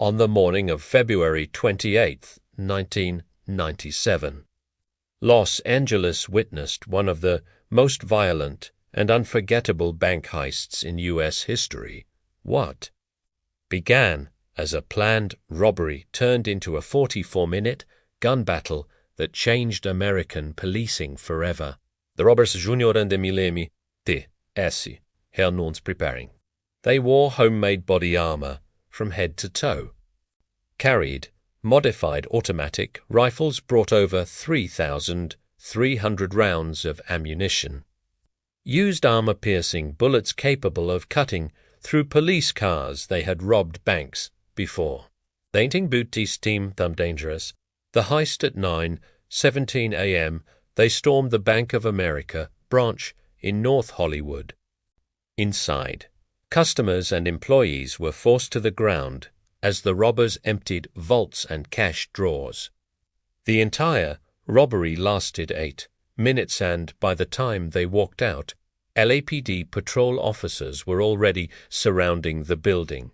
on the morning of February 28, 1997. Los Angeles witnessed one of the most violent and unforgettable bank heists in U.S. history. What began as a planned robbery turned into a 44-minute gun battle that changed American policing forever. The robbers Junior and Emilemi T.S. Hernons preparing. They wore homemade body armor from head to toe, carried modified automatic rifles, brought over 3,300 rounds of ammunition, used armor-piercing bullets capable of cutting through police cars they had robbed banks before. Dainting booties team them dangerous. The heist at 9:17 a.m., they stormed the Bank of America branch in North Hollywood. Inside, customers and employees were forced to the ground as the robbers emptied vaults and cash drawers. The entire robbery lasted 8 minutes, and by the time they walked out, LAPD patrol officers were already surrounding the building.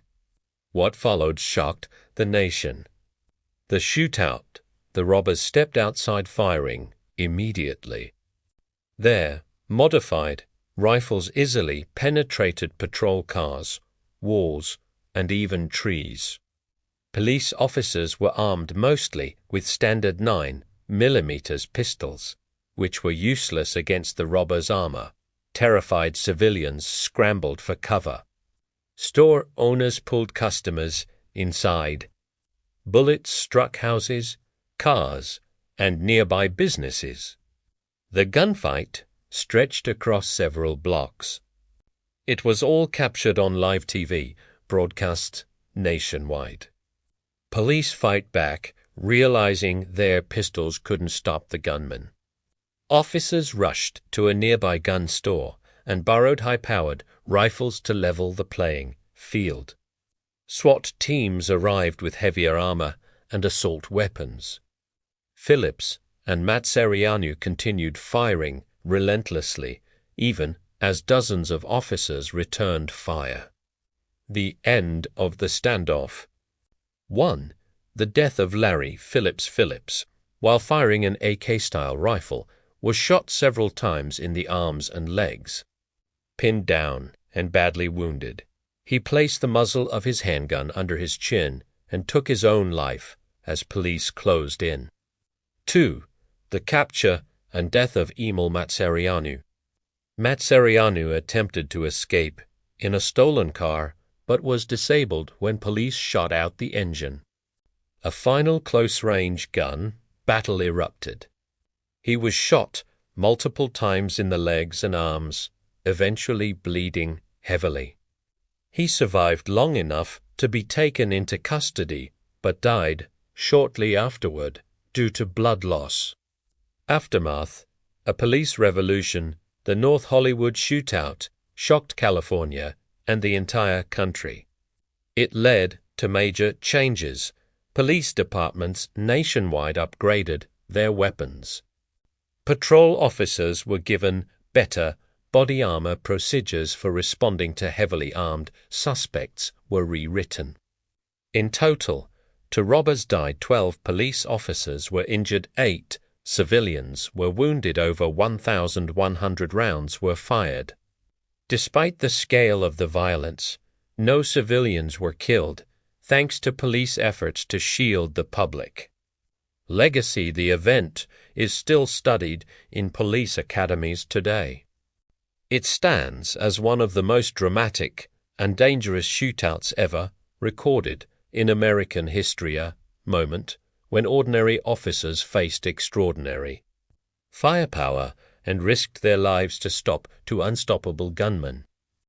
What followed shocked the nation. The shootout, the robbers stepped outside firing immediately. Their modified rifles easily penetrated patrol cars, walls, and even trees. Police officers were armed mostly with standard 9mm pistols, which were useless against the robbers' armor. Terrified civilians scrambled for cover. Store owners pulled customers inside. Bullets struck houses, cars, and nearby businesses. The gunfight stretched across several blocks. It was all captured on live TV, broadcast nationwide. Police fight back, realizing their pistols couldn't stop the gunmen. Officers rushed to a nearby gun store and borrowed high-powered rifles to level the playing field. SWAT teams arrived with heavier armor and assault weapons. Phillips and Matserianu continued firing relentlessly, even as dozens of officers returned fire. The end of the standoff. 1. The death of Larry Phillips, while firing an AK-style rifle, was shot several times in the arms and legs. Pinned down and badly wounded, he placed the muzzle of his handgun under his chin and took his own life as police closed in. 2. The capture and death of Emil Matserianu. Matserianu attempted to escape in a stolen car, but was disabled when police shot out the engine. A final close-range gun battle erupted. He was shot multiple times in the legs and arms, eventually bleeding heavily. He survived long enough to be taken into custody, but died shortly afterward due to blood loss. Aftermath: a police revolution, the North Hollywood shootout shocked California and the entire country. It led to major changes. Police departments nationwide upgraded their weapons. Patrol officers were given better body armor procedures for responding to heavily armed suspects were rewritten. In total, two robbers died, 12 police officers were injured, 8 civilians were wounded, over 1,100 rounds were fired. Despite the scale of the violence, no civilians were killed, thanks to police efforts to shield the public. Legacy: the event is still studied in police academies today. It stands as one of the most dramatic and dangerous shootouts ever recorded in American history, a moment when ordinary officers faced extraordinary firepower and risked their lives to stop two unstoppable gunmen.